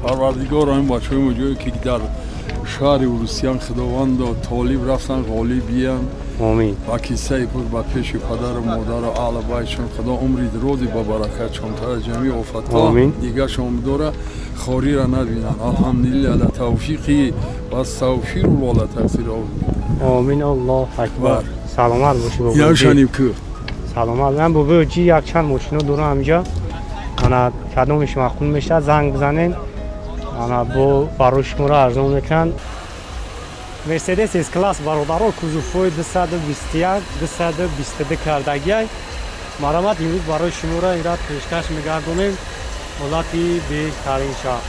پروردگار این بچه های موجود که در شهر روسیان خداوند و طالب رفتن غالب بیان آمین و کیسه پر به پیش پدر و مادر و اهل بیتشون خدا عمری درازی با برکت شون تا جمعی آفت‌ها دیگه شما داره خواری را نبینن الحمدلله علی توفیقی و توفیق و تقصیر آمین الله اکبر سلامت باشی بابا یا شنیم که سلامت من بابا جی یک چند ماشینو دورم اینجا انا کدومش مخون میشه زنگ بزنین انا با برای شما را ارزان میکنن مرسدس اس کلاس برادرها کوزوفوی 221 222 کردگی مرامت امروز برای شما را ایراد پیشکش میگردونیم حالتی بهترین شهر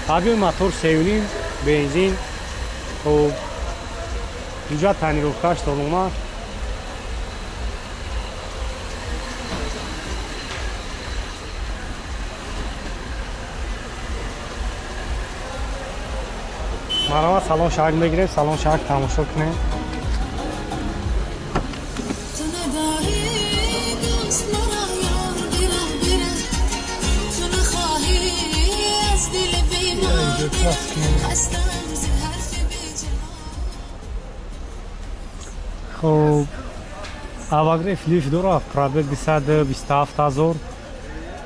هاوی موتور سیونیم بنزین و اینجا تنیروفکش دارم مرا سلام شهر میگیریم سلام شهر تماشا کنیم خب اوگره فلیپ داره پرابگ 227,000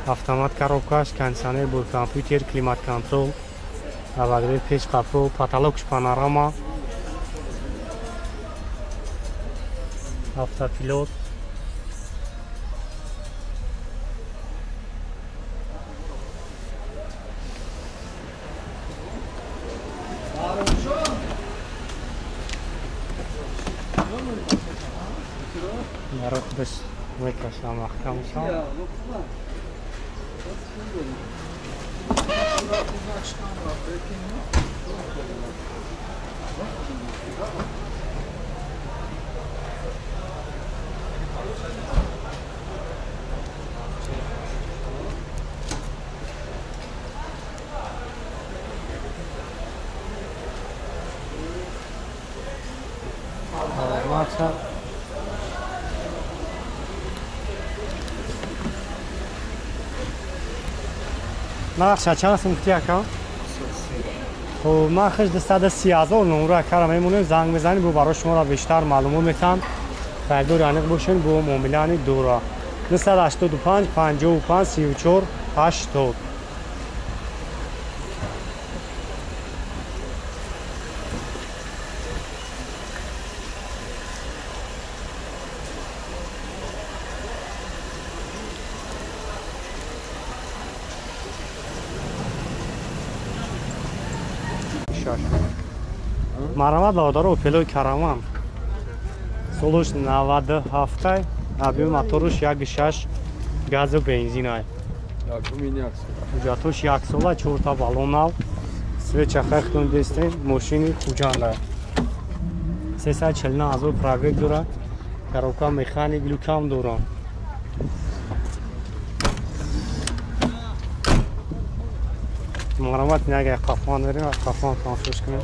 автомат коробкаш кондиционер бо компютер климат контрол авагре пеш қафро потолокш панорама автопилот яро худаш мекашам махкамшам نقشه چند سم کتی اکا؟ خب نقش 230,000 نمره کارم میمونیم زنگ بزنیم بو برای شما را بیشتر معلومات میتم خیلی رانق باشین بو معاملانی دورا 285 55 34 80 مرامت لادار اوپلوی کرامم سولوش 97 ابی موتورش 1.6 گاز و بنزین ای جاتوش 1 سال 4 تا بالون ال سویچ خختون دستین ماشین خوجانده 349,000 پروگ داره коробка механик люкам دوران مرامت نگه قفان بریم قفان تماشاش کنیم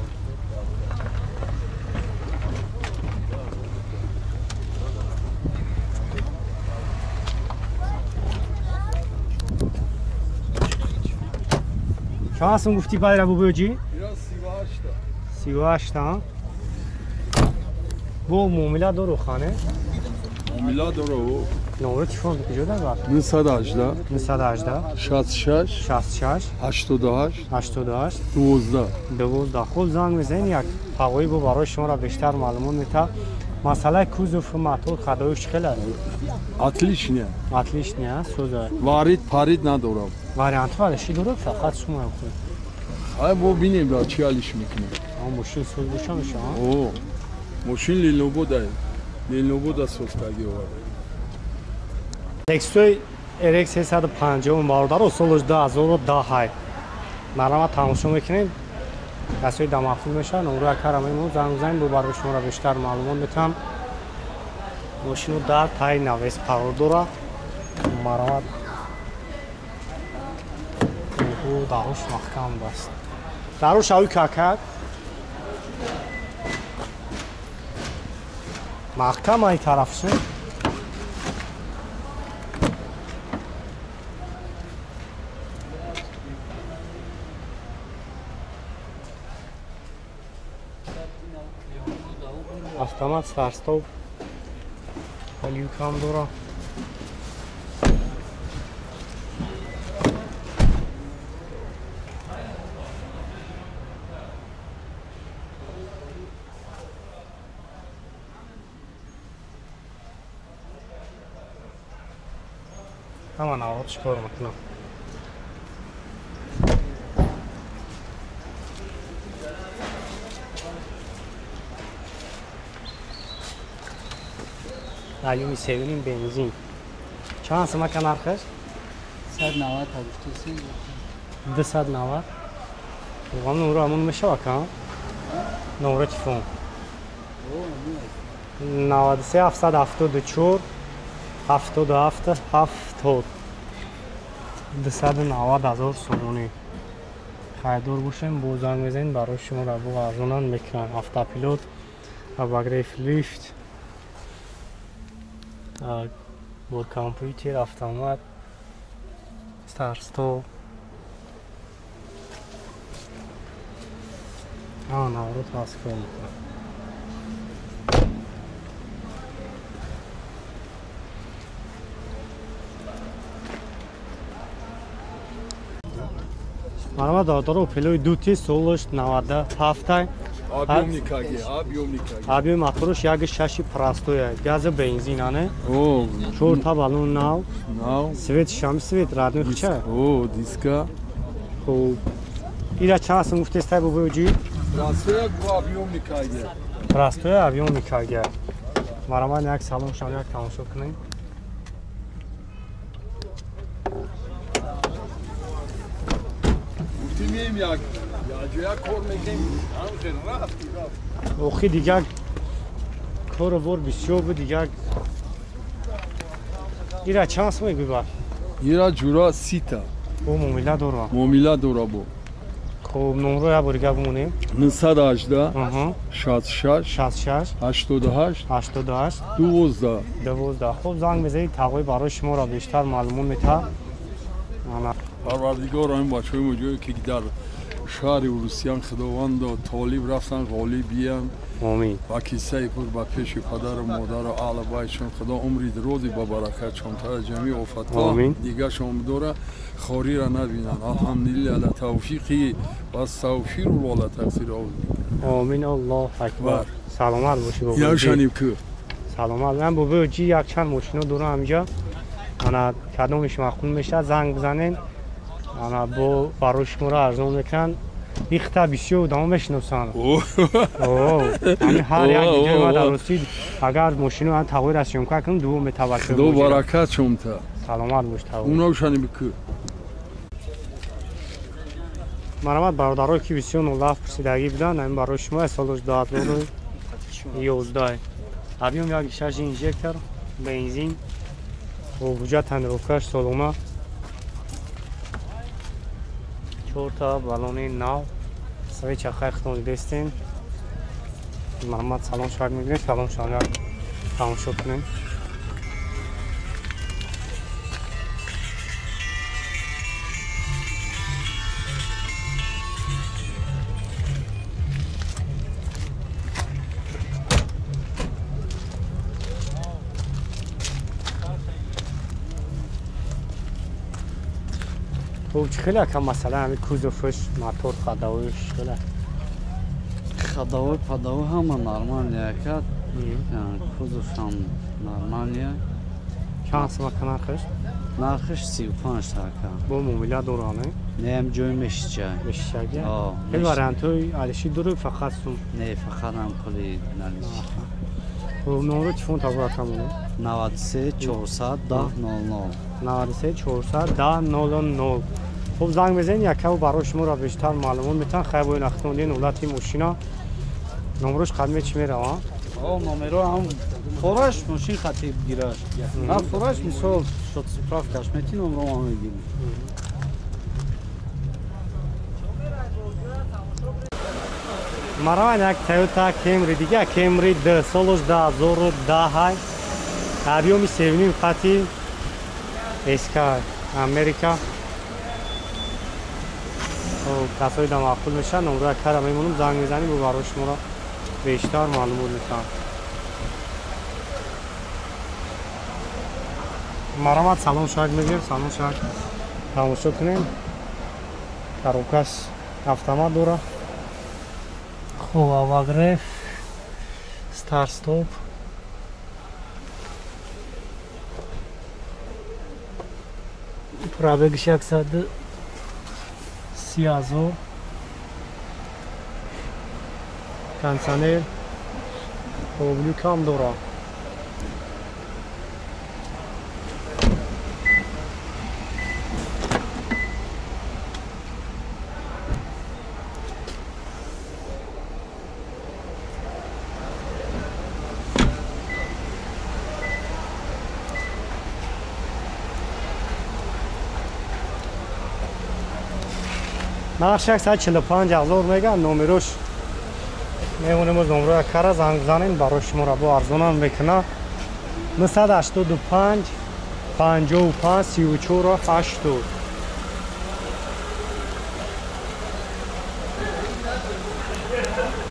چند هستم گفتی باید رو بوجی؟ 38 ها بو معامله دارو خانه؟ معامله دارو نمره تلفن کجا داره؟ 918 66 88 12 خود زنگ میزنین یک پاوی بو برای شما را بیشتر معلومات میده مسئله کوزوف موتور خدایش خیلی отличнее سوزه وارد پارید ندارم واریانت وارشی داره فقط شما خود های بو بینیم را چی حالش میکنه ماشین سوز بشه میشه اوه ماشین لیلوبو دا سوز کردی آورده لکسوی RX 350 باردار و سولش 2010 مرامت تماشا میکنید کسی در مفهوم میشه نمره کارم ایمون زنگ زنگ بو برای شما را بیشتر معلومات میتونم ماشینو در تای نویس پاور داره مرامت او داروش محکم دست داروش اوی کاکد محکم ای طرف شد автомат старт-стоп люкам дора. Ҳама навод чикор мекунам. Алюми севинин бензин. Чанд сум ака нархаш? 190 та гуфтаси. 290. Вон номро амун мешава ака? Номро телефон. 93 774 77 70 290,000 сомонӣ. Хайдор бошем, бо занг мезанед, барои шумо рабо арзонан мекунам. Автопилот, обогрев лифт, бо компютер, автомат, старт-стоп. Наоборот ҳаст кор мекунам. Марама дадоро пилои дути солош 97. Объем моторш 1.6 простоя. Газа бензин ане. О, 4 та балон нав. Свет шам свет радный хча. О, диска. Хоб. Ира час муфтестай бо вуҷи. Простоя объемникаге. Простоя объемникаге. Марама як салон шам як тамошо кунем. Охи дигар кора вор бисёр буд дигар. Ира чанс мегӯбар? Ира ҷура 30 та. Бо муомила дора. Муомила дора бо. Хоб номро я борига бумонем. 918 66 66 88 88 12. 12. хоб занг мезанед, тағои барои шуморо бештар маълумот метаҳад. парвардигор ин бачаҳои моҷое ки дар шаҳри урусиян худованд толиб рафтан ғолиб биям. Амин. ва қиссаи пур ба пеши падару модару аҳли байтшон худо умри дрози ба баракатшонтара ҷамеъ офатҳо дигаршон дора хорира набинанд. алҳамдулилла ала тавфиқи ва астағфиру ва тақсир. Амин. Аллоҳ акбар. Саломат бошӣ бобо. Яшаниб ку. Саломат. Ман бобо ҷи якчанд мошино дорам инҷа. Ана кадомиш мақбул мешавад, занг бизанед. Ана бо барои шуморо арзон мекунанд. Ихта бисёр давом мешиносанд. Ами ҳар як ҷои ма дар Русӣ агар мошино ан тағйир аз шумка кунам дувом метавассал. Худо баракат шумта. Саломат бош тавон. Уна шаниб ку. Марамат бародарое ки бисёр нолаф пурсидагӣ буданд, ами барои шумо солош 2011. Объем 1.6 инжектор, бензин, бо ҳуҷҷат тонировкаш солома. 4 та балони нав. Свеча хайхтон дестин. Марамат салон шояд мебинед, салон шояд тамошо кунем. خیلی کم مثلا همین کوزوفش موتور خداویش خیلی خداوی پداوی همه نرمالیه کرد. کوزوف هم نرمالیه. چند سمت نرخش؟ نرخش 35 تاکا. با مومیلا دورانه؟ نه هم جوی مشجه. مشجه؟ آه. این وارنتوی علیشی دوره فقط سون؟ نه فقط هم کلی نلیش. و نمره تلفن تابو رقمونه؟ 93 400 10 00. 93 400 10 00. خب زنگ بزنید یکه برای شما را بیشتر معلومات میتونن خیلی باید نختوندین اولتی ماشینا نمروش قدمه چی میره ها؟ نمره هم فورش ماشین خطیب گیرش هم فورش مثال شد سپراف کشمتی نمره هم میگیریم مرا یک تویوتا کمری دیگه کمری 10 سالش 2010 های объеми 7 خطی اسکای امریکا کسایی دم مقبول میشن نمره کارا میمونم زنگ میزنیم و برای شما را بیشتر معلومات میتونم. مرامت سلام شاید میگیر، سلام شاید تماشا کنیم. کاروکاس автомат داره. خوب آواگرف ستارت ستوب پرابگش 130 کنسانل اوبلی کام داره. نقش 145,000 میگن. نمرش میمونیم از نمره کار زنگ بزنین برای شما را با ارزونم میکنه. 985 55 34 80.